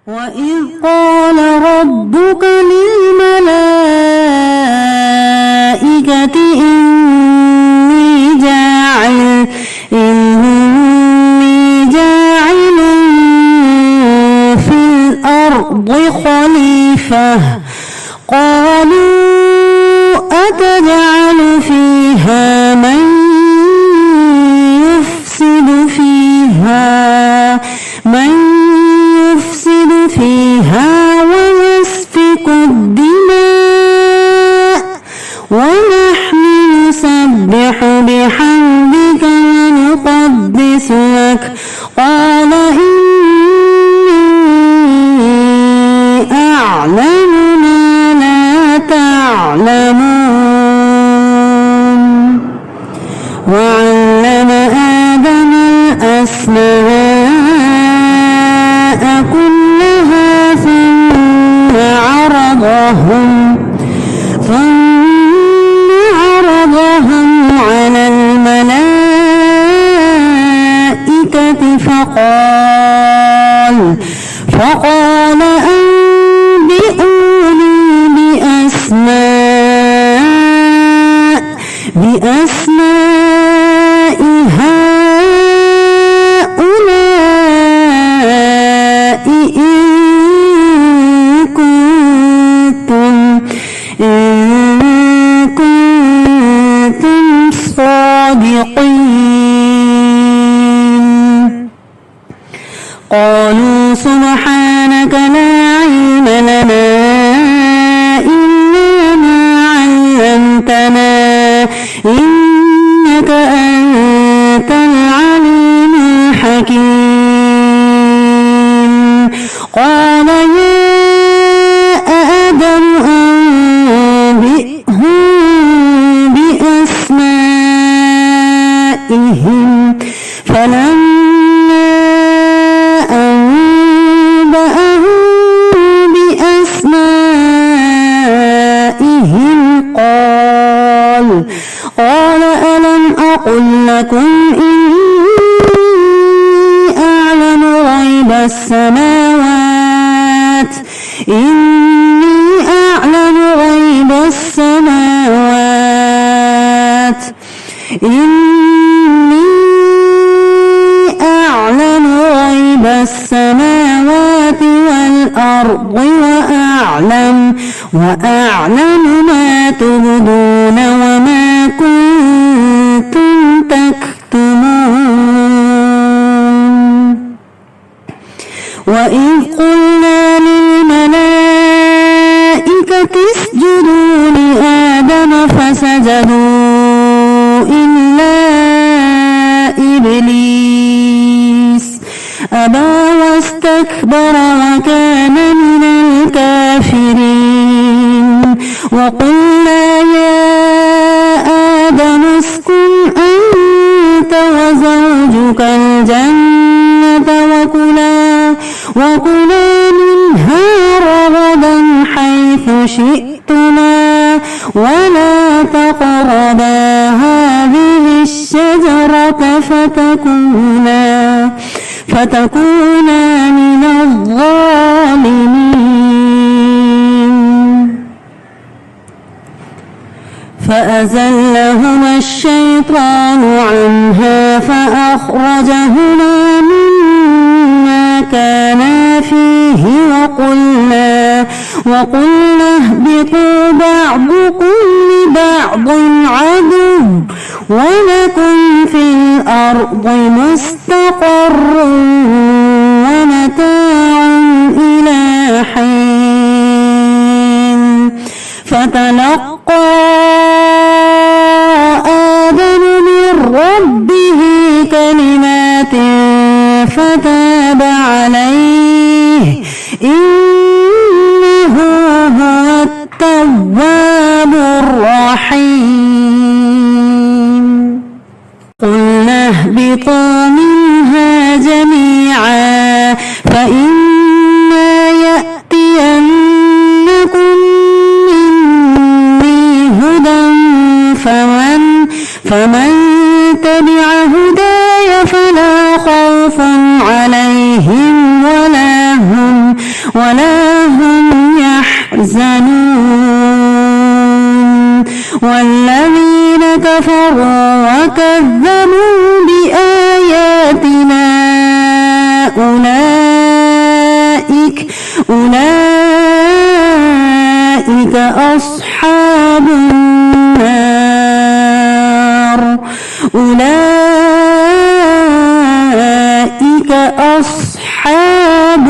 وإذ قال ربك للملائكة إني جاعل في الأرض خليفة قالوا أتجعل فيها من يفسد فيها ويسفك الدماء ونحن نسبح بحمدك ونقدس لك قال إني أعلم ما لا تعلمون وعلم آدم الأسماء كلها ثم عرضهم على الملائكة فقال أنبئوني بأسماء هؤلاء إن كنتم صادقين قالوا سبحانك لا علم لنا إلا ما علمتنا إنك أنت العليم الحكيم قال يا آدم أنبئهم بأسمائهم فلما أنبأهم بأسمائهم قال ألم أقل لكم إني أعلم غيب السماوات والأرض وأعلم ما تبدون وما كنتم تكتمون وإذ قلنا للملائكة اسجدوا لآدم فسجدوا إلا إبليس أبى واستكبر وكان من الكافرين وقلنا يا آدم اسكن أنت وزوجك الجنة وكلا منها رغدا حيث شئتما ولا تقربا هذه الشجرة فتكونا من الظالمين فأزلهما الشيطان عنها فأخرجهما مما كانا فيه وقلنا اهبطوا بعضكم لبعض عدو ولكم في الأرض مستقر ومتاع إلى حين فتلقى آدم من ربه كلمات فتاب عليه إنه هو التواب الرحيم قلنا اهبطوا منها جميعا فإما يأتينكم مني هدى فمن تبع هداي فلا خوف عليهم ولا هم يحزنون والذين كفروا وكذبوا بآياتنا أولئك أصحاب النار أولئك أصحاب